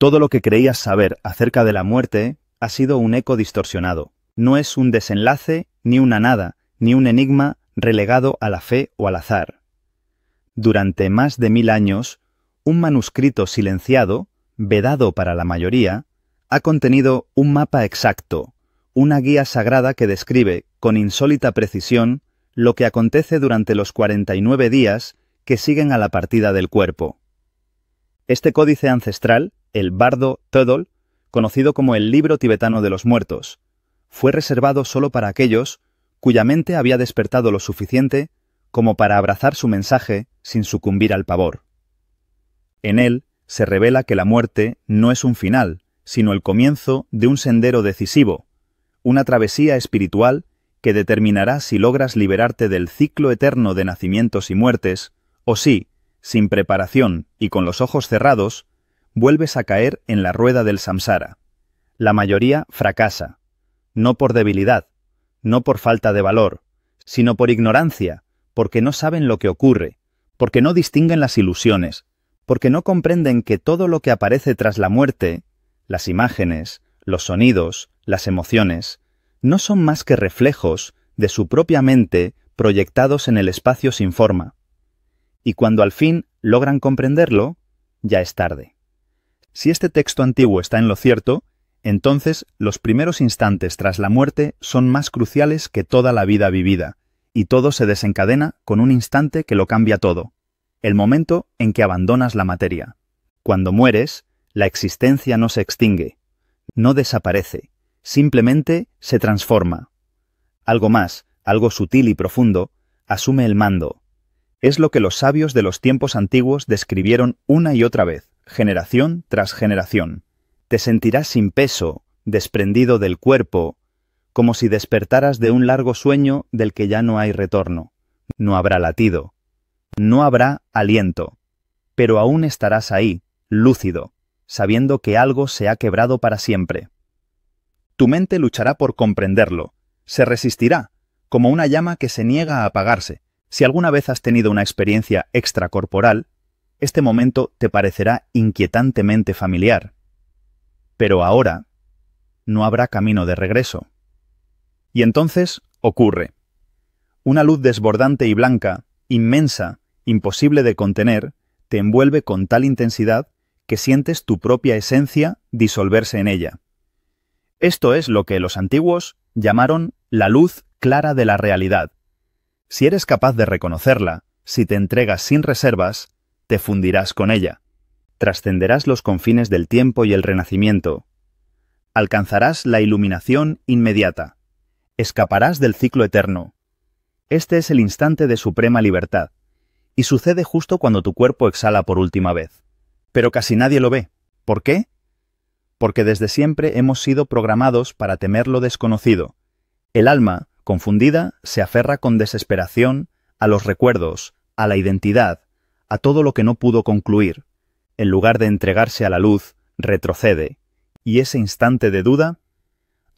Todo lo que creías saber acerca de la muerte ha sido un eco distorsionado. No es un desenlace, ni una nada, ni un enigma relegado a la fe o al azar. Durante más de 1000 años, un manuscrito silenciado, vedado para la mayoría, ha contenido un mapa exacto, una guía sagrada que describe, con insólita precisión, lo que acontece durante los 49 días que siguen a la partida del cuerpo. Este códice ancestral, el Bardo Thodol, conocido como el Libro Tibetano de los Muertos, fue reservado solo para aquellos cuya mente había despertado lo suficiente como para abrazar su mensaje sin sucumbir al pavor. En él se revela que la muerte no es un final, sino el comienzo de un sendero decisivo, una travesía espiritual que determinará si logras liberarte del ciclo eterno de nacimientos y muertes, o si, sin preparación y con los ojos cerrados, vuelves a caer en la rueda del samsara. La mayoría fracasa, no por debilidad, no por falta de valor, sino por ignorancia, porque no saben lo que ocurre, porque no distinguen las ilusiones, porque no comprenden que todo lo que aparece tras la muerte, las imágenes, los sonidos, las emociones, no son más que reflejos de su propia mente proyectados en el espacio sin forma. Y cuando al fin logran comprenderlo, ya es tarde. Si este texto antiguo está en lo cierto, entonces los primeros instantes tras la muerte son más cruciales que toda la vida vivida, y todo se desencadena con un instante que lo cambia todo, el momento en que abandonas la materia. Cuando mueres, la existencia no se extingue, no desaparece, simplemente se transforma. Algo más, algo sutil y profundo, asume el mando. Es lo que los sabios de los tiempos antiguos describieron una y otra vez, generación tras generación. Te sentirás sin peso, desprendido del cuerpo, como si despertaras de un largo sueño del que ya no hay retorno. No habrá latido, no habrá aliento, pero aún estarás ahí, lúcido, sabiendo que algo se ha quebrado para siempre. Tu mente luchará por comprenderlo, se resistirá, como una llama que se niega a apagarse. Si alguna vez has tenido una experiencia extracorporal, este momento te parecerá inquietantemente familiar. Pero ahora no habrá camino de regreso. Y entonces ocurre. Una luz desbordante y blanca, inmensa, imposible de contener, te envuelve con tal intensidad que sientes tu propia esencia disolverse en ella. Esto es lo que los antiguos llamaron la luz clara de la realidad. Si eres capaz de reconocerla, si te entregas sin reservas, te fundirás con ella. Trascenderás los confines del tiempo y el renacimiento. Alcanzarás la iluminación inmediata. Escaparás del ciclo eterno. Este es el instante de suprema libertad, y sucede justo cuando tu cuerpo exhala por última vez. Pero casi nadie lo ve. ¿Por qué? Porque desde siempre hemos sido programados para temer lo desconocido. El alma, confundida, se aferra con desesperación a los recuerdos, a la identidad, a todo lo que no pudo concluir. En lugar de entregarse a la luz, retrocede, y ese instante de duda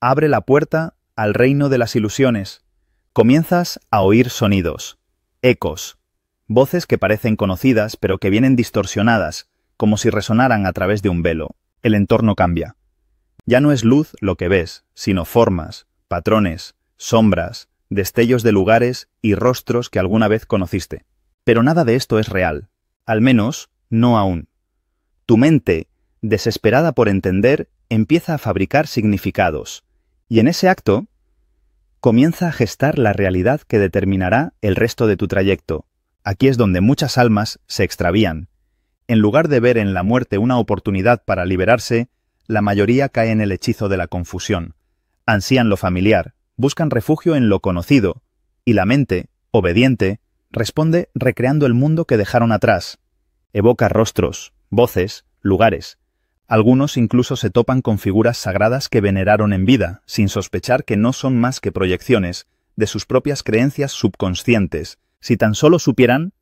abre la puerta al reino de las ilusiones. Comienzas a oír sonidos, ecos, voces que parecen conocidas pero que vienen distorsionadas, como si resonaran a través de un velo. El entorno cambia. Ya no es luz lo que ves, sino formas, patrones, sombras, destellos de lugares y rostros que alguna vez conociste. Pero nada de esto es real, al menos no aún. Tu mente, desesperada por entender, empieza a fabricar significados, y en ese acto comienza a gestar la realidad que determinará el resto de tu trayecto. Aquí es donde muchas almas se extravían. En lugar de ver en la muerte una oportunidad para liberarse, la mayoría cae en el hechizo de la confusión. Ansían lo familiar, buscan refugio en lo conocido, y la mente, obediente, responde recreando el mundo que dejaron atrás. Evoca rostros, voces, lugares. Algunos incluso se topan con figuras sagradas que veneraron en vida, sin sospechar que no son más que proyecciones de sus propias creencias subconscientes. Si tan solo supieran,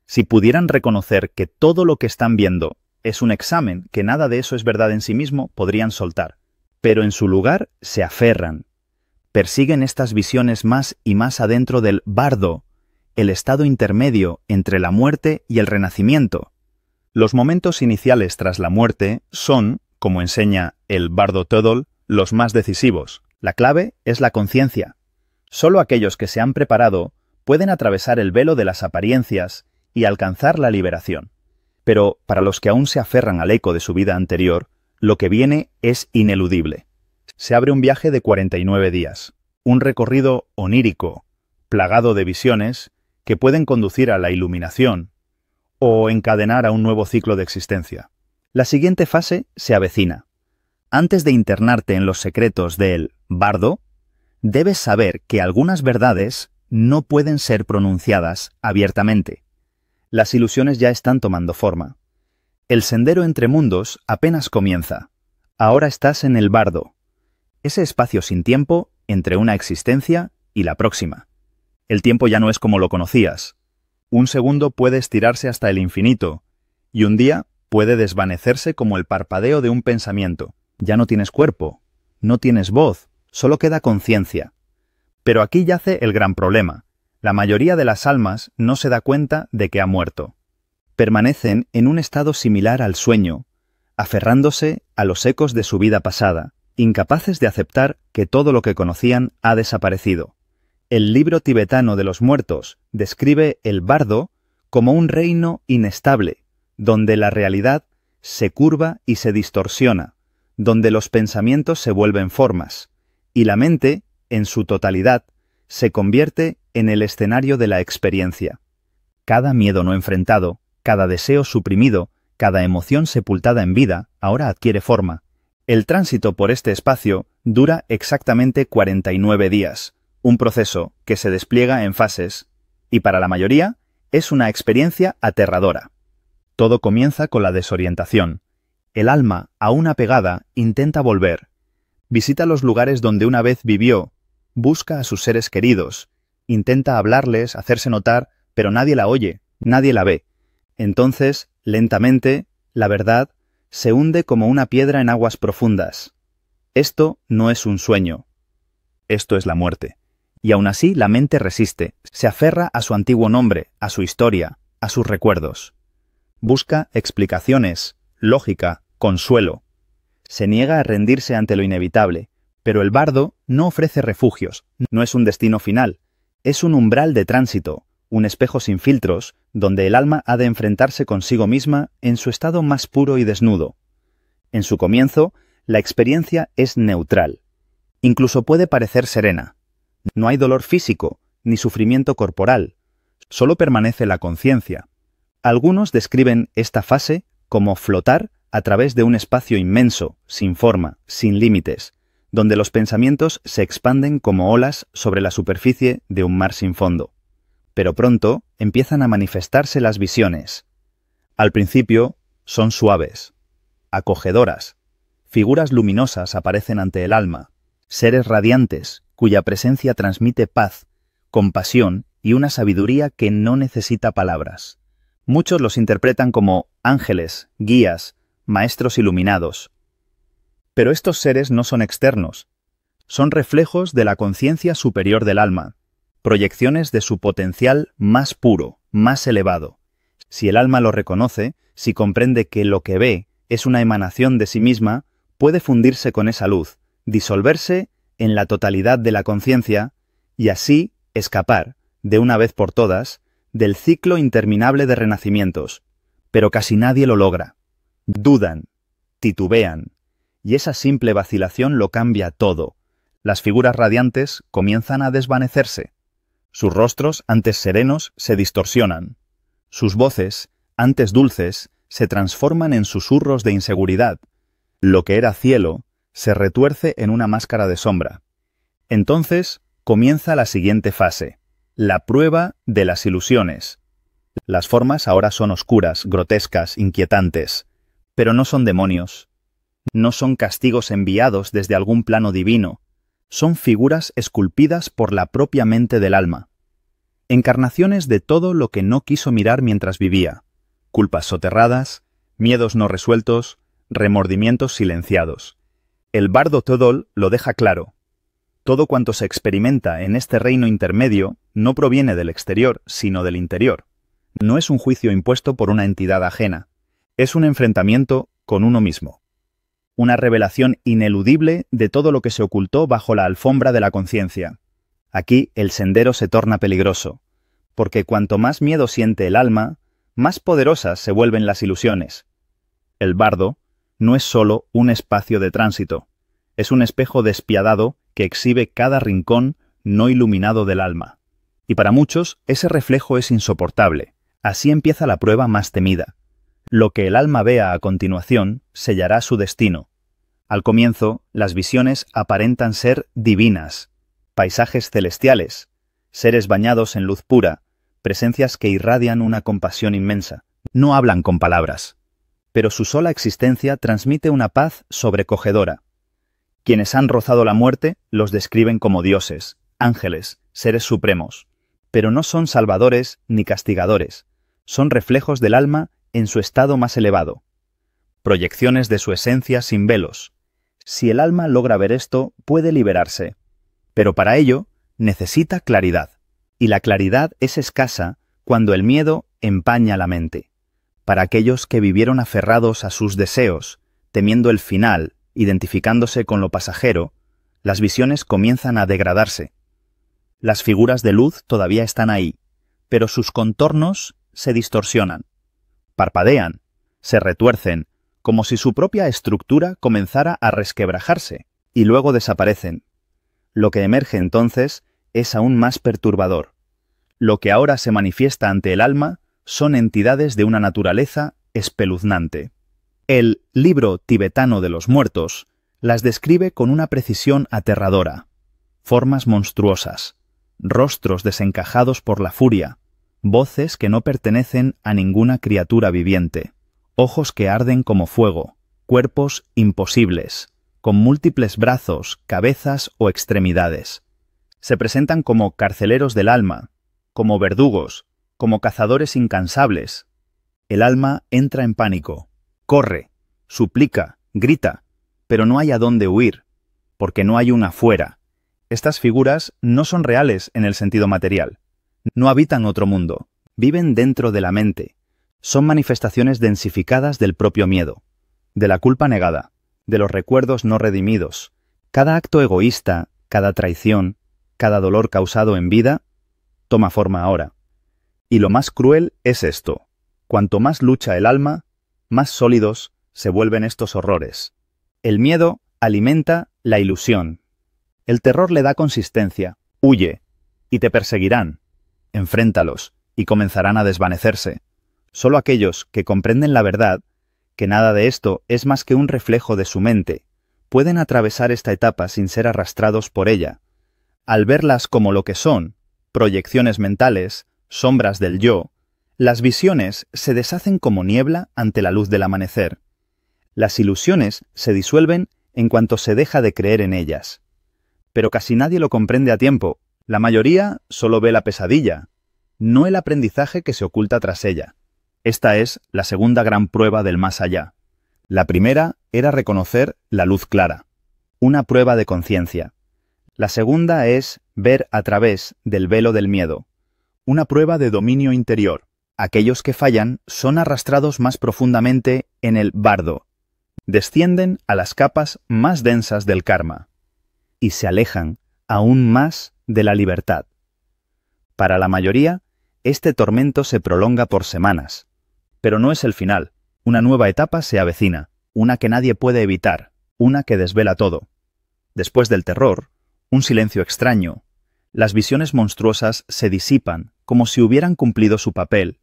si pudieran reconocer que todo lo que están viendo es un examen, que nada de eso es verdad en sí mismo, podrían soltar. Pero en su lugar se aferran. Persiguen estas visiones más y más adentro del bardo, el estado intermedio entre la muerte y el renacimiento. Los momentos iniciales tras la muerte son, como enseña el Bardo Todol, los más decisivos. La clave es la conciencia. Solo aquellos que se han preparado pueden atravesar el velo de las apariencias y alcanzar la liberación. Pero para los que aún se aferran al eco de su vida anterior, lo que viene es ineludible. Se abre un viaje de 49 días, un recorrido onírico, plagado de visiones que pueden conducir a la iluminación o encadenar a un nuevo ciclo de existencia. La siguiente fase se avecina. Antes de internarte en los secretos del bardo, debes saber que algunas verdades no pueden ser pronunciadas abiertamente. Las ilusiones ya están tomando forma. El sendero entre mundos apenas comienza. Ahora estás en el bardo, ese espacio sin tiempo entre una existencia y la próxima. El tiempo ya no es como lo conocías. Un segundo puede estirarse hasta el infinito, y un día puede desvanecerse como el parpadeo de un pensamiento. Ya no tienes cuerpo, no tienes voz, solo queda conciencia. Pero aquí yace el gran problema. La mayoría de las almas no se da cuenta de que ha muerto. Permanecen en un estado similar al sueño, aferrándose a los ecos de su vida pasada, incapaces de aceptar que todo lo que conocían ha desaparecido. El libro tibetano de los muertos describe el bardo como un reino inestable, donde la realidad se curva y se distorsiona, donde los pensamientos se vuelven formas, y la mente, en su totalidad, se convierte en el escenario de la experiencia. Cada miedo no enfrentado, cada deseo suprimido, cada emoción sepultada en vida, ahora adquiere forma. El tránsito por este espacio dura exactamente 49 días, un proceso que se despliega en fases, y para la mayoría es una experiencia aterradora. Todo comienza con la desorientación. El alma, aún apegada, intenta volver. Visita los lugares donde una vez vivió, busca a sus seres queridos, intenta hablarles, hacerse notar, pero nadie la oye, nadie la ve. Entonces, lentamente, la verdad se hunde como una piedra en aguas profundas. Esto no es un sueño. Esto es la muerte. Y aún así la mente resiste, se aferra a su antiguo nombre, a su historia, a sus recuerdos. Busca explicaciones, lógica, consuelo. Se niega a rendirse ante lo inevitable, pero el bardo no ofrece refugios, no es un destino final, es un umbral de tránsito, un espejo sin filtros, donde el alma ha de enfrentarse consigo misma en su estado más puro y desnudo. En su comienzo, la experiencia es neutral. Incluso puede parecer serena. No hay dolor físico, ni sufrimiento corporal. Solo permanece la conciencia. Algunos describen esta fase como flotar a través de un espacio inmenso, sin forma, sin límites, donde los pensamientos se expanden como olas sobre la superficie de un mar sin fondo. Pero pronto empiezan a manifestarse las visiones. Al principio son suaves, acogedoras. Figuras luminosas aparecen ante el alma, seres radiantes cuya presencia transmite paz, compasión y una sabiduría que no necesita palabras. Muchos los interpretan como ángeles, guías, maestros iluminados. Pero estos seres no son externos, son reflejos de la conciencia superior del alma, proyecciones de su potencial más puro, más elevado. Si el alma lo reconoce, si comprende que lo que ve es una emanación de sí misma, puede fundirse con esa luz, disolverse en la totalidad de la conciencia y así escapar, de una vez por todas, del ciclo interminable de renacimientos. Pero casi nadie lo logra. Dudan, titubean, y esa simple vacilación lo cambia todo. Las figuras radiantes comienzan a desvanecerse. Sus rostros, antes serenos, se distorsionan. Sus voces, antes dulces, se transforman en susurros de inseguridad. Lo que era cielo se retuerce en una máscara de sombra. Entonces comienza la siguiente fase, la prueba de las ilusiones. Las formas ahora son oscuras, grotescas, inquietantes, pero no son demonios. No son castigos enviados desde algún plano divino. Son figuras esculpidas por la propia mente del alma. Encarnaciones de todo lo que no quiso mirar mientras vivía. Culpas soterradas, miedos no resueltos, remordimientos silenciados. El Bardo Todol lo deja claro. Todo cuanto se experimenta en este reino intermedio no proviene del exterior, sino del interior. No es un juicio impuesto por una entidad ajena. Es un enfrentamiento con uno mismo. Una revelación ineludible de todo lo que se ocultó bajo la alfombra de la conciencia. Aquí el sendero se torna peligroso, porque cuanto más miedo siente el alma, más poderosas se vuelven las ilusiones. El bardo no es solo un espacio de tránsito, es un espejo despiadado que exhibe cada rincón no iluminado del alma. Y para muchos ese reflejo es insoportable. Así empieza la prueba más temida. Lo que el alma vea a continuación sellará su destino. Al comienzo, las visiones aparentan ser divinas, paisajes celestiales, seres bañados en luz pura, presencias que irradian una compasión inmensa. No hablan con palabras, pero su sola existencia transmite una paz sobrecogedora. Quienes han rozado la muerte los describen como dioses, ángeles, seres supremos, pero no son salvadores ni castigadores, son reflejos del alma en su estado más elevado. Proyecciones de su esencia sin velos. Si el alma logra ver esto, puede liberarse. Pero para ello, necesita claridad. Y la claridad es escasa cuando el miedo empaña la mente. Para aquellos que vivieron aferrados a sus deseos, temiendo el final, identificándose con lo pasajero, las visiones comienzan a degradarse. Las figuras de luz todavía están ahí, pero sus contornos se distorsionan. Parpadean, se retuercen, como si su propia estructura comenzara a resquebrajarse, y luego desaparecen. Lo que emerge entonces es aún más perturbador. Lo que ahora se manifiesta ante el alma son entidades de una naturaleza espeluznante. El libro tibetano de los muertos las describe con una precisión aterradora. Formas monstruosas, rostros desencajados por la furia, voces que no pertenecen a ninguna criatura viviente, ojos que arden como fuego, cuerpos imposibles, con múltiples brazos, cabezas o extremidades. Se presentan como carceleros del alma, como verdugos, como cazadores incansables. El alma entra en pánico, corre, suplica, grita, pero no hay a dónde huir, porque no hay un afuera. Estas figuras no son reales en el sentido material. No habitan otro mundo, viven dentro de la mente. Son manifestaciones densificadas del propio miedo, de la culpa negada, de los recuerdos no redimidos. Cada acto egoísta, cada traición, cada dolor causado en vida, toma forma ahora. Y lo más cruel es esto: cuanto más lucha el alma, más sólidos se vuelven estos horrores. El miedo alimenta la ilusión. El terror le da consistencia. Huye, y te perseguirán. Enfréntalos, y comenzarán a desvanecerse. Solo aquellos que comprenden la verdad, que nada de esto es más que un reflejo de su mente, pueden atravesar esta etapa sin ser arrastrados por ella. Al verlas como lo que son, proyecciones mentales, sombras del yo, las visiones se deshacen como niebla ante la luz del amanecer. Las ilusiones se disuelven en cuanto se deja de creer en ellas. Pero casi nadie lo comprende a tiempo. La mayoría solo ve la pesadilla, no el aprendizaje que se oculta tras ella. Esta es la segunda gran prueba del más allá. La primera era reconocer la luz clara, una prueba de conciencia. La segunda es ver a través del velo del miedo, una prueba de dominio interior. Aquellos que fallan son arrastrados más profundamente en el bardo, descienden a las capas más densas del karma y se alejan aún más de la libertad. Para la mayoría, este tormento se prolonga por semanas, pero no es el final. Una nueva etapa se avecina, una que nadie puede evitar, una que desvela todo. Después del terror, un silencio extraño. Las visiones monstruosas se disipan como si hubieran cumplido su papel.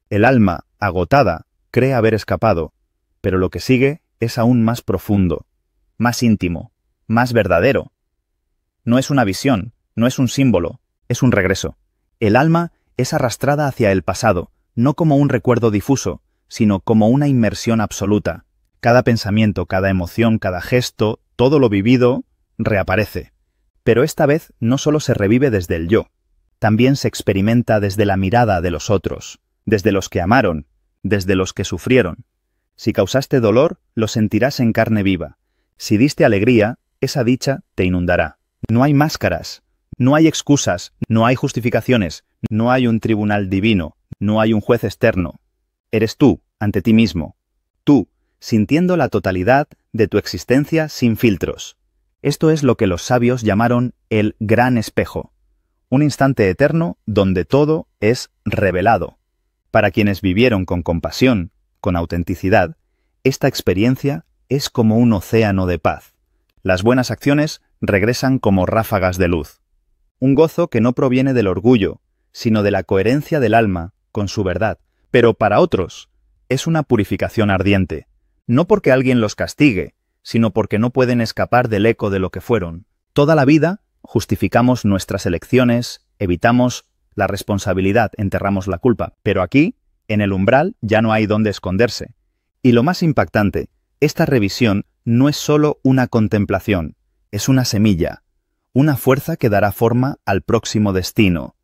El alma, agotada, cree haber escapado, pero lo que sigue es aún más profundo, más íntimo, más verdadero. No es una visión, no es un símbolo, es un regreso. El alma es arrastrada hacia el pasado, no como un recuerdo difuso, sino como una inmersión absoluta. Cada pensamiento, cada emoción, cada gesto, todo lo vivido, reaparece. Pero esta vez no solo se revive desde el yo, también se experimenta desde la mirada de los otros, desde los que amaron, desde los que sufrieron. Si causaste dolor, lo sentirás en carne viva. Si diste alegría, esa dicha te inundará. No hay máscaras, no hay excusas, no hay justificaciones, no hay un tribunal divino, no hay un juez externo. Eres tú, ante ti mismo, tú, sintiendo la totalidad de tu existencia sin filtros. Esto es lo que los sabios llamaron el gran espejo, un instante eterno donde todo es revelado. Para quienes vivieron con compasión, con autenticidad, esta experiencia es como un océano de paz. Las buenas acciones regresan como ráfagas de luz. Un gozo que no proviene del orgullo, sino de la coherencia del alma con su verdad. Pero para otros, es una purificación ardiente, no porque alguien los castigue, sino porque no pueden escapar del eco de lo que fueron. Toda la vida justificamos nuestras elecciones, evitamos la responsabilidad, enterramos la culpa. Pero aquí, en el umbral, ya no hay dónde esconderse. Y lo más impactante, esta revisión no es solo una contemplación, es una semilla, una fuerza que dará forma al próximo destino.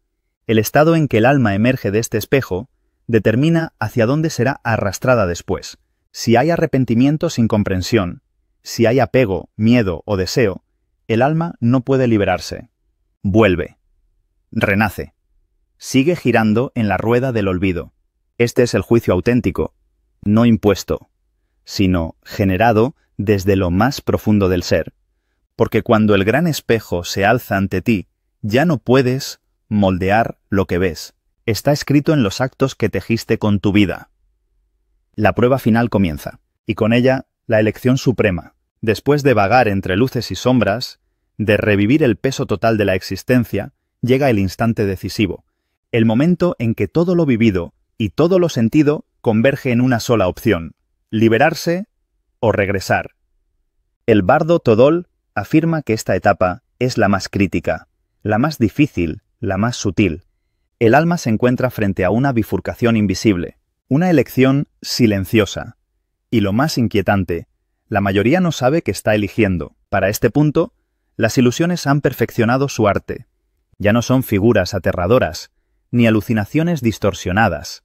El estado en que el alma emerge de este espejo determina hacia dónde será arrastrada después. Si hay arrepentimiento sin comprensión, si hay apego, miedo o deseo, el alma no puede liberarse. Vuelve. Renace. Sigue girando en la rueda del olvido. Este es el juicio auténtico, no impuesto, sino generado desde lo más profundo del ser. Porque cuando el gran espejo se alza ante ti, ya no puedes moldear lo que ves. Está escrito en los actos que tejiste con tu vida. La prueba final comienza, y con ella la elección suprema. Después de vagar entre luces y sombras, de revivir el peso total de la existencia, llega el instante decisivo, el momento en que todo lo vivido y todo lo sentido converge en una sola opción: liberarse o regresar. El bardo Todol afirma que esta etapa es la más crítica, la más difícil, la más sutil. El alma se encuentra frente a una bifurcación invisible, una elección silenciosa. Y lo más inquietante, la mayoría no sabe que está eligiendo. Para este punto, las ilusiones han perfeccionado su arte. Ya no son figuras aterradoras, ni alucinaciones distorsionadas.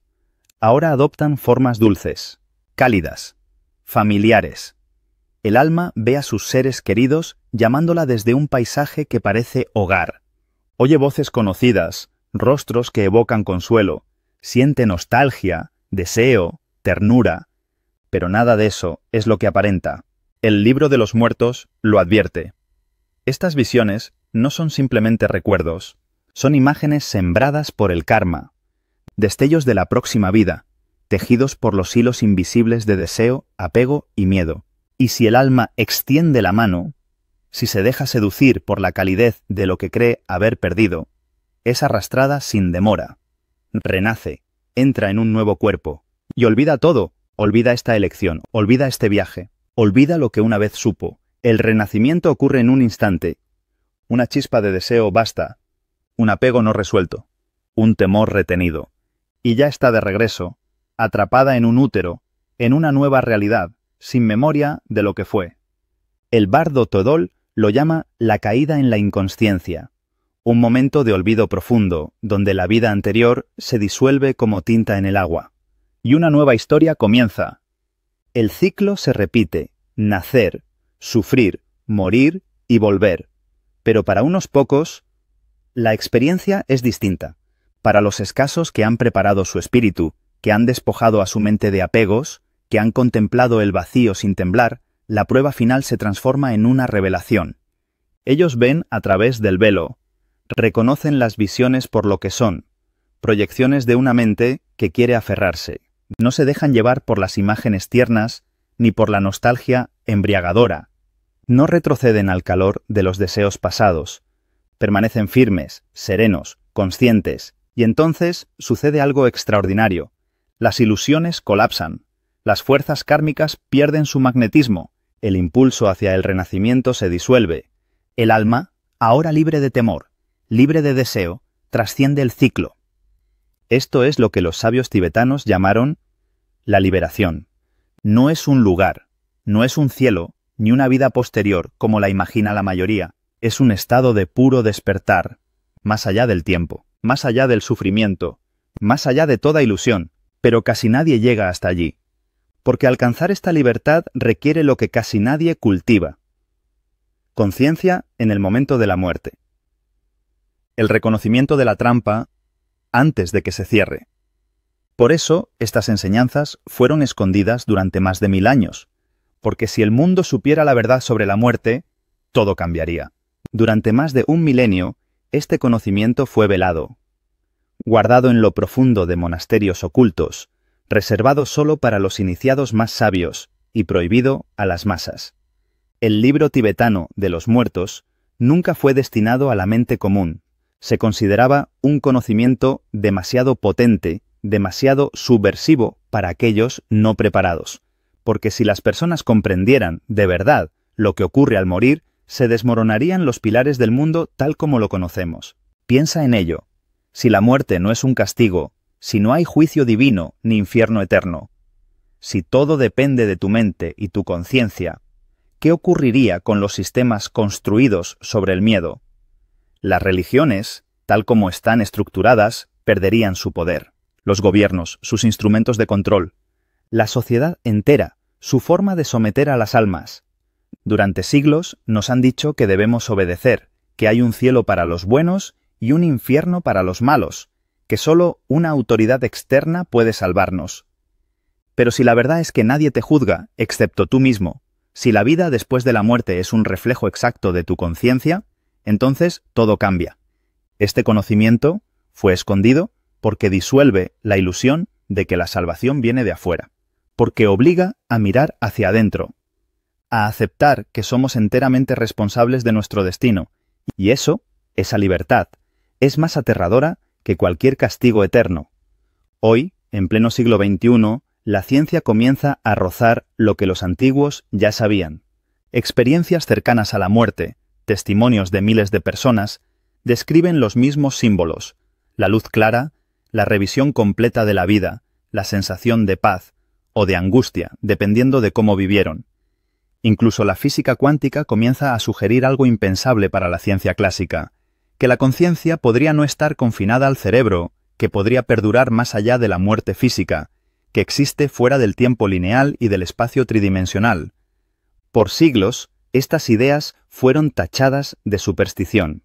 Ahora adoptan formas dulces, cálidas, familiares. El alma ve a sus seres queridos llamándola desde un paisaje que parece hogar. Oye voces conocidas, rostros que evocan consuelo, siente nostalgia, deseo, ternura. Pero nada de eso es lo que aparenta. El libro de los muertos lo advierte. Estas visiones no son simplemente recuerdos, son imágenes sembradas por el karma, destellos de la próxima vida, tejidos por los hilos invisibles de deseo, apego y miedo. Y si el alma extiende la mano, si se deja seducir por la calidez de lo que cree haber perdido, es arrastrada sin demora. Renace, entra en un nuevo cuerpo, y olvida todo, olvida esta elección, olvida este viaje, olvida lo que una vez supo. El renacimiento ocurre en un instante. Una chispa de deseo basta, un apego no resuelto, un temor retenido. Y ya está de regreso, atrapada en un útero, en una nueva realidad, sin memoria de lo que fue. El bardo Todol lo llama la caída en la inconsciencia, un momento de olvido profundo, donde la vida anterior se disuelve como tinta en el agua. Y una nueva historia comienza. El ciclo se repite: nacer, sufrir, morir y volver. Pero para unos pocos, la experiencia es distinta. Para los escasos que han preparado su espíritu, que han despojado a su mente de apegos, que han contemplado el vacío sin temblar, la prueba final se transforma en una revelación. Ellos ven a través del velo, reconocen las visiones por lo que son, proyecciones de una mente que quiere aferrarse. No se dejan llevar por las imágenes tiernas ni por la nostalgia embriagadora. No retroceden al calor de los deseos pasados. Permanecen firmes, serenos, conscientes, y entonces sucede algo extraordinario. Las ilusiones colapsan. Las fuerzas kármicas pierden su magnetismo, el impulso hacia el renacimiento se disuelve. El alma, ahora libre de temor, libre de deseo, trasciende el ciclo. Esto es lo que los sabios tibetanos llamaron la liberación. No es un lugar, no es un cielo, ni una vida posterior como la imagina la mayoría. Es un estado de puro despertar, más allá del tiempo, más allá del sufrimiento, más allá de toda ilusión, pero casi nadie llega hasta allí. Porque alcanzar esta libertad requiere lo que casi nadie cultiva: conciencia en el momento de la muerte. El reconocimiento de la trampa antes de que se cierre. Por eso, estas enseñanzas fueron escondidas durante más de 1000 años, porque si el mundo supiera la verdad sobre la muerte, todo cambiaría. Durante más de 1 milenio, este conocimiento fue velado, guardado en lo profundo de monasterios ocultos, reservado solo para los iniciados más sabios y prohibido a las masas. El libro tibetano de los muertos nunca fue destinado a la mente común. Se consideraba un conocimiento demasiado potente, demasiado subversivo para aquellos no preparados, porque si las personas comprendieran de verdad lo que ocurre al morir, se desmoronarían los pilares del mundo tal como lo conocemos. Piensa en ello. Si la muerte no es un castigo, si no hay juicio divino ni infierno eterno, si todo depende de tu mente y tu conciencia, ¿qué ocurriría con los sistemas construidos sobre el miedo? Las religiones, tal como están estructuradas, perderían su poder. Los gobiernos, sus instrumentos de control. La sociedad entera, su forma de someter a las almas. Durante siglos nos han dicho que debemos obedecer, que hay un cielo para los buenos y un infierno para los malos, que solo una autoridad externa puede salvarnos. Pero si la verdad es que nadie te juzga, excepto tú mismo, si la vida después de la muerte es un reflejo exacto de tu conciencia, entonces todo cambia. Este conocimiento fue escondido porque disuelve la ilusión de que la salvación viene de afuera, porque obliga a mirar hacia adentro, a aceptar que somos enteramente responsables de nuestro destino, y eso, esa libertad, es más aterradora que cualquier castigo eterno. Hoy, en pleno siglo XXI, la ciencia comienza a rozar lo que los antiguos ya sabían. Experiencias cercanas a la muerte, testimonios de miles de personas, describen los mismos símbolos: la luz clara, la revisión completa de la vida, la sensación de paz o de angustia, dependiendo de cómo vivieron. Incluso la física cuántica comienza a sugerir algo impensable para la ciencia clásica, que la conciencia podría no estar confinada al cerebro, que podría perdurar más allá de la muerte física, que existe fuera del tiempo lineal y del espacio tridimensional. Por siglos, estas ideas fueron tachadas de superstición.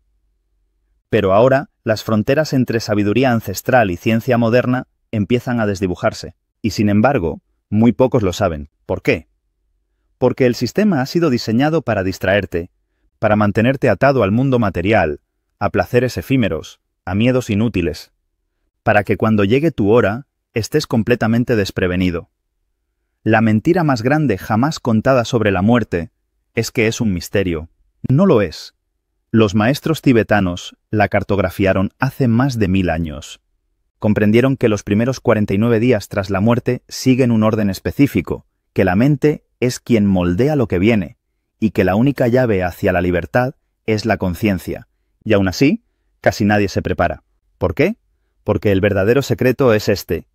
Pero ahora, las fronteras entre sabiduría ancestral y ciencia moderna empiezan a desdibujarse, y sin embargo, muy pocos lo saben. ¿Por qué? Porque el sistema ha sido diseñado para distraerte, para mantenerte atado al mundo material, a placeres efímeros, a miedos inútiles, para que cuando llegue tu hora, estés completamente desprevenido. La mentira más grande jamás contada sobre la muerte es que es un misterio. No lo es. Los maestros tibetanos la cartografiaron hace más de 1000 años. Comprendieron que los primeros 49 días tras la muerte siguen un orden específico, que la mente es quien moldea lo que viene, y que la única llave hacia la libertad es la conciencia. Y aún así, casi nadie se prepara. ¿Por qué? Porque el verdadero secreto es este: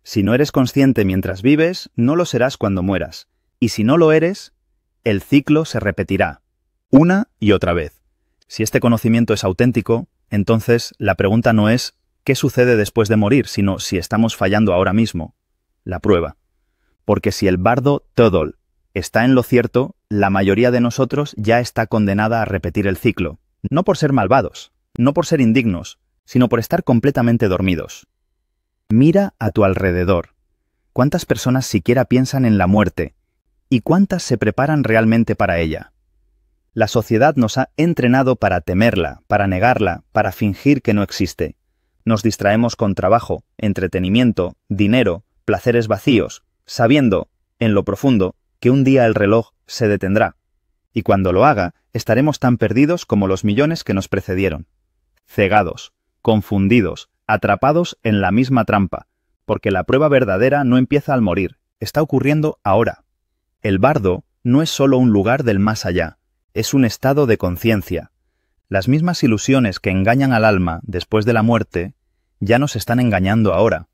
si no eres consciente mientras vives, no lo serás cuando mueras. Y si no lo eres, el ciclo se repetirá, una y otra vez. Si este conocimiento es auténtico, entonces la pregunta no es ¿qué sucede después de morir?, sino si estamos fallando ahora mismo. La prueba. Porque si el bardo Tödl está en lo cierto, la mayoría de nosotros ya está condenada a repetir el ciclo. No por ser malvados, no por ser indignos, sino por estar completamente dormidos. Mira a tu alrededor. ¿Cuántas personas siquiera piensan en la muerte? ¿Y cuántas se preparan realmente para ella? La sociedad nos ha entrenado para temerla, para negarla, para fingir que no existe. Nos distraemos con trabajo, entretenimiento, dinero, placeres vacíos, sabiendo, en lo profundo, que un día el reloj se detendrá. Y cuando lo haga, estaremos tan perdidos como los millones que nos precedieron. Cegados, confundidos, atrapados en la misma trampa, porque la prueba verdadera no empieza al morir, está ocurriendo ahora. El bardo no es solo un lugar del más allá, es un estado de conciencia. Las mismas ilusiones que engañan al alma después de la muerte ya nos están engañando ahora.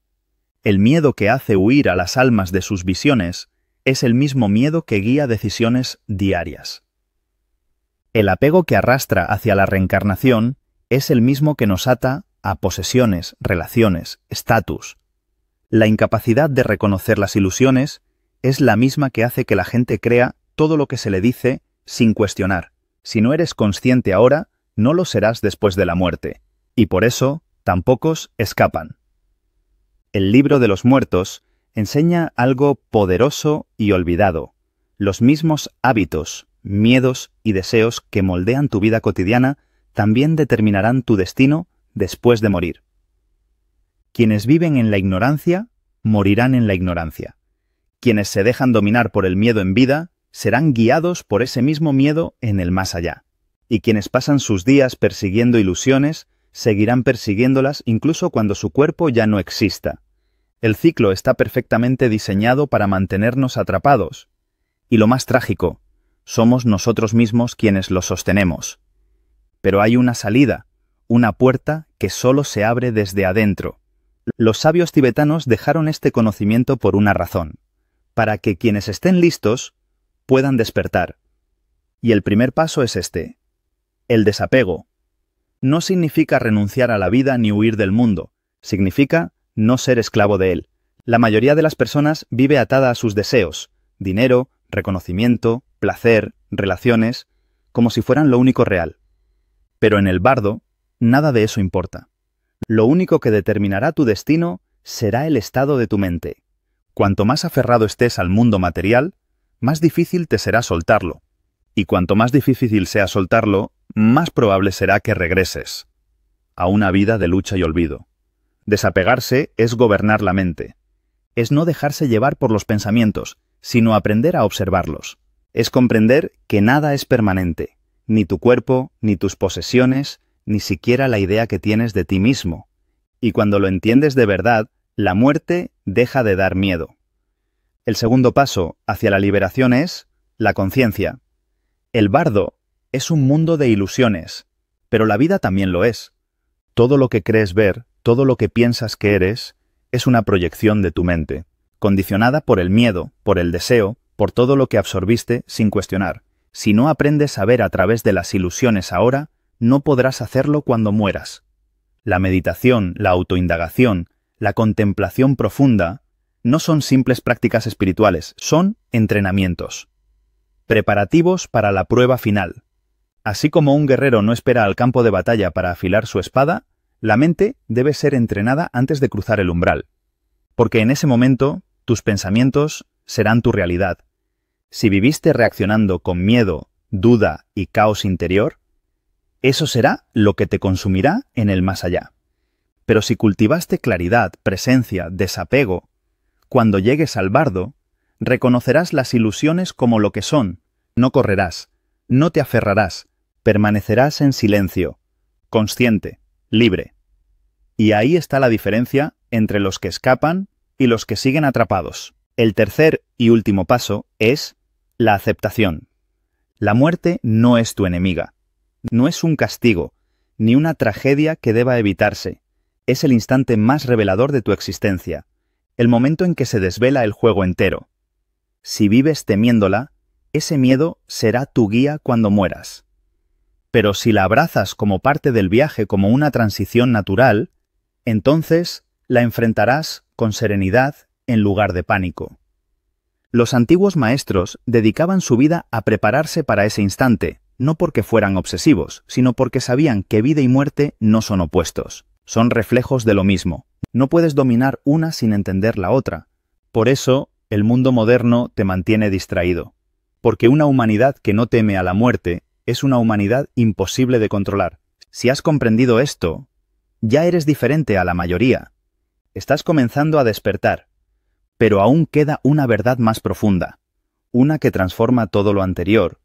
El miedo que hace huir a las almas de sus visiones es el mismo miedo que guía decisiones diarias. El apego que arrastra hacia la reencarnación es el mismo que nos ata a posesiones, relaciones, estatus. La incapacidad de reconocer las ilusiones es la misma que hace que la gente crea todo lo que se le dice sin cuestionar. Si no eres consciente ahora, no lo serás después de la muerte, y por eso tan pocos escapan. El libro de los muertos enseña algo poderoso y olvidado: los mismos hábitos, miedos y deseos que moldean tu vida cotidiana también determinarán tu destino después de morir. Quienes viven en la ignorancia, morirán en la ignorancia. Quienes se dejan dominar por el miedo en vida, serán guiados por ese mismo miedo en el más allá. Y quienes pasan sus días persiguiendo ilusiones, seguirán persiguiéndolas incluso cuando su cuerpo ya no exista. El ciclo está perfectamente diseñado para mantenernos atrapados. Y lo más trágico, somos nosotros mismos quienes lo sostenemos. Pero hay una salida, una puerta que solo se abre desde adentro. Los sabios tibetanos dejaron este conocimiento por una razón: para que quienes estén listos puedan despertar. Y el primer paso es este: el desapego. No significa renunciar a la vida ni huir del mundo, significa no ser esclavo de él. La mayoría de las personas vive atada a sus deseos: dinero, reconocimiento, placer, relaciones, como si fueran lo único real. Pero en el bardo, nada de eso importa. Lo único que determinará tu destino será el estado de tu mente. Cuanto más aferrado estés al mundo material, más difícil te será soltarlo. Y cuanto más difícil sea soltarlo, más probable será que regreses a una vida de lucha y olvido. Desapegarse es gobernar la mente. Es no dejarse llevar por los pensamientos, sino aprender a observarlos. Es comprender que nada es permanente, ni tu cuerpo, ni tus posesiones, ni siquiera la idea que tienes de ti mismo. Y cuando lo entiendes de verdad, la muerte deja de dar miedo. El segundo paso hacia la liberación es la conciencia. El bardo es un mundo de ilusiones, pero la vida también lo es. Todo lo que crees ver, todo lo que piensas que eres, es una proyección de tu mente, condicionada por el miedo, por el deseo, por todo lo que absorbiste sin cuestionar. Si no aprendes a ver a través de las ilusiones ahora, no podrás hacerlo cuando mueras. La meditación, la autoindagación, la contemplación profunda no son simples prácticas espirituales, son entrenamientos. Preparativos para la prueba final. Así como un guerrero no espera al campo de batalla para afilar su espada, la mente debe ser entrenada antes de cruzar el umbral. Porque en ese momento, tus pensamientos serán tu realidad. Si viviste reaccionando con miedo, duda y caos interior, eso será lo que te consumirá en el más allá. Pero si cultivaste claridad, presencia, desapego, cuando llegues al bardo, reconocerás las ilusiones como lo que son, no correrás, no te aferrarás, permanecerás en silencio, consciente, libre. Y ahí está la diferencia entre los que escapan y los que siguen atrapados. El tercer y último paso es la aceptación. La muerte no es tu enemiga. No es un castigo, ni una tragedia que deba evitarse. Es el instante más revelador de tu existencia, el momento en que se desvela el juego entero. Si vives temiéndola, ese miedo será tu guía cuando mueras. Pero si la abrazas como parte del viaje, como una transición natural, entonces la enfrentarás con serenidad en lugar de pánico. Los antiguos maestros dedicaban su vida a prepararse para ese instante, no porque fueran obsesivos, sino porque sabían que vida y muerte no son opuestos, son reflejos de lo mismo. No puedes dominar una sin entender la otra. Por eso, el mundo moderno te mantiene distraído. Porque una humanidad que no teme a la muerte es una humanidad imposible de controlar. Si has comprendido esto, ya eres diferente a la mayoría. Estás comenzando a despertar. Pero aún queda una verdad más profunda, una que transforma todo lo anterior,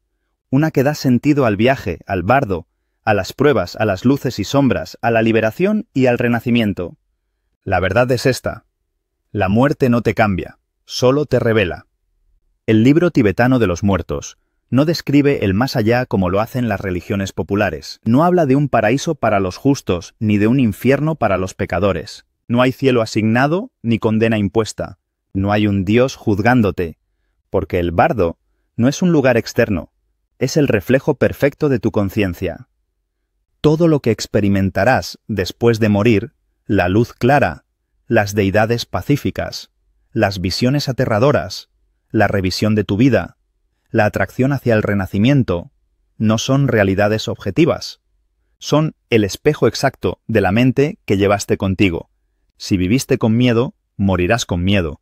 una que da sentido al viaje, al bardo, a las pruebas, a las luces y sombras, a la liberación y al renacimiento. La verdad es esta: la muerte no te cambia, solo te revela. El libro tibetano de los muertos no describe el más allá como lo hacen las religiones populares. No habla de un paraíso para los justos, ni de un infierno para los pecadores. No hay cielo asignado, ni condena impuesta. No hay un Dios juzgándote, porque el bardo no es un lugar externo, es el reflejo perfecto de tu conciencia. Todo lo que experimentarás después de morir, la luz clara, las deidades pacíficas, las visiones aterradoras, la revisión de tu vida, la atracción hacia el renacimiento, no son realidades objetivas. Son el espejo exacto de la mente que llevaste contigo. Si viviste con miedo, morirás con miedo.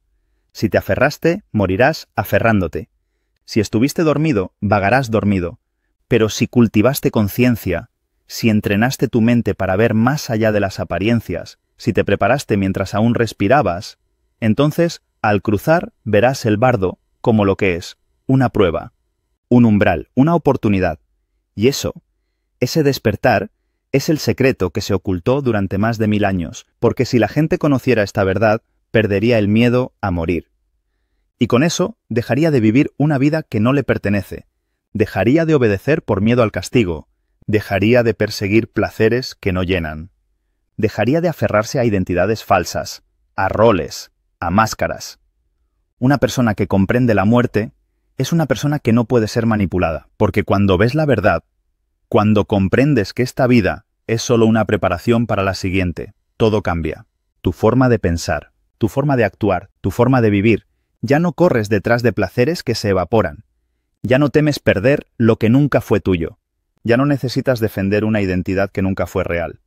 Si te aferraste, morirás aferrándote. Si estuviste dormido, vagarás dormido. Pero si cultivaste conciencia, si entrenaste tu mente para ver más allá de las apariencias, si te preparaste mientras aún respirabas, entonces, al cruzar, verás el bardo como lo que es, una prueba, un umbral, una oportunidad. Y eso, ese despertar, es el secreto que se ocultó durante más de 1000 años, porque si la gente conociera esta verdad, perdería el miedo a morir. Y con eso, dejaría de vivir una vida que no le pertenece, dejaría de obedecer por miedo al castigo, dejaría de perseguir placeres que no llenan, dejaría de aferrarse a identidades falsas, a roles, a máscaras. Una persona que comprende la muerte es una persona que no puede ser manipulada, porque cuando ves la verdad, cuando comprendes que esta vida es solo una preparación para la siguiente, todo cambia. Tu forma de pensar, tu forma de actuar, tu forma de vivir. Ya no corres detrás de placeres que se evaporan. Ya no temes perder lo que nunca fue tuyo. Ya no necesitas defender una identidad que nunca fue real.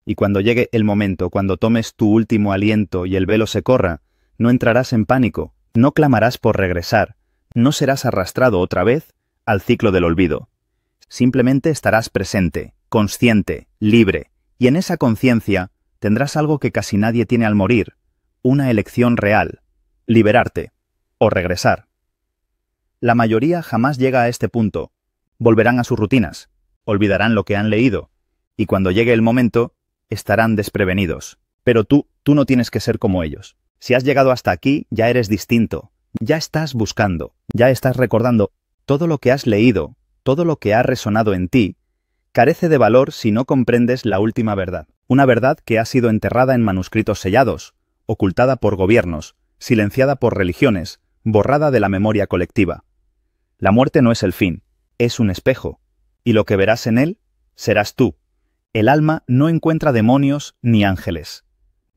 Y cuando llegue el momento, cuando tomes tu último aliento y el velo se corra, no entrarás en pánico, no clamarás por regresar, no serás arrastrado otra vez al ciclo del olvido. Simplemente estarás presente, consciente, libre, y en esa conciencia tendrás algo que casi nadie tiene al morir, una elección real, liberarte o regresar. La mayoría jamás llega a este punto, volverán a sus rutinas, olvidarán lo que han leído, y cuando llegue el momento, estarán desprevenidos. Pero tú no tienes que ser como ellos. Si has llegado hasta aquí, ya eres distinto, ya estás buscando, ya estás recordando todo lo que has leído, todo lo que ha resonado en ti, carece de valor si no comprendes la última verdad. Una verdad que ha sido enterrada en manuscritos sellados, ocultada por gobiernos, silenciada por religiones, borrada de la memoria colectiva. La muerte no es el fin, es un espejo, y lo que verás en él serás tú. El alma no encuentra demonios ni ángeles,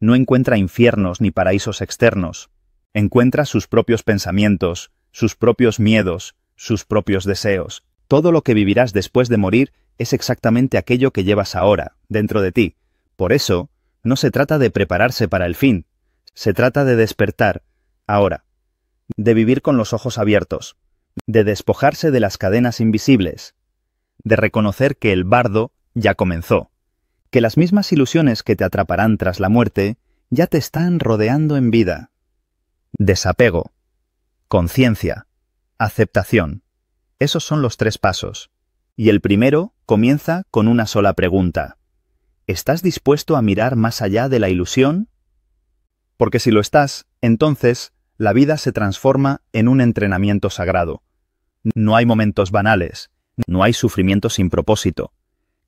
no encuentra infiernos ni paraísos externos, encuentra sus propios pensamientos, sus propios miedos, sus propios deseos. Todo lo que vivirás después de morir es exactamente aquello que llevas ahora, dentro de ti. Por eso, no se trata de prepararse para el fin, se trata de despertar, ahora, de vivir con los ojos abiertos, de despojarse de las cadenas invisibles, de reconocer que el bardo ya comenzó, que las mismas ilusiones que te atraparán tras la muerte ya te están rodeando en vida. Desapego, conciencia, aceptación. Esos son los 3 pasos. Y el primero comienza con una sola pregunta. ¿Estás dispuesto a mirar más allá de la ilusión? Porque si lo estás, entonces la vida se transforma en un entrenamiento sagrado. No hay momentos banales, no hay sufrimiento sin propósito.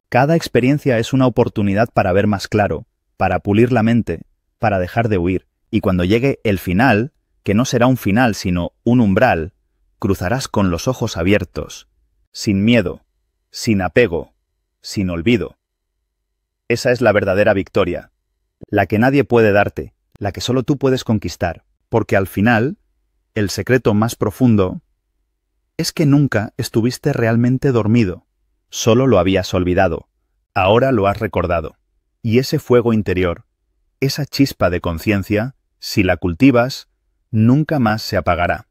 Cada experiencia es una oportunidad para ver más claro, para pulir la mente, para dejar de huir. Y cuando llegue el final, que no será un final sino un umbral, cruzarás con los ojos abiertos, sin miedo, sin apego, sin olvido. Esa es la verdadera victoria, la que nadie puede darte, la que solo tú puedes conquistar, porque al final, el secreto más profundo es que nunca estuviste realmente dormido, solo lo habías olvidado, ahora lo has recordado. Y ese fuego interior, esa chispa de conciencia, si la cultivas, nunca más se apagará.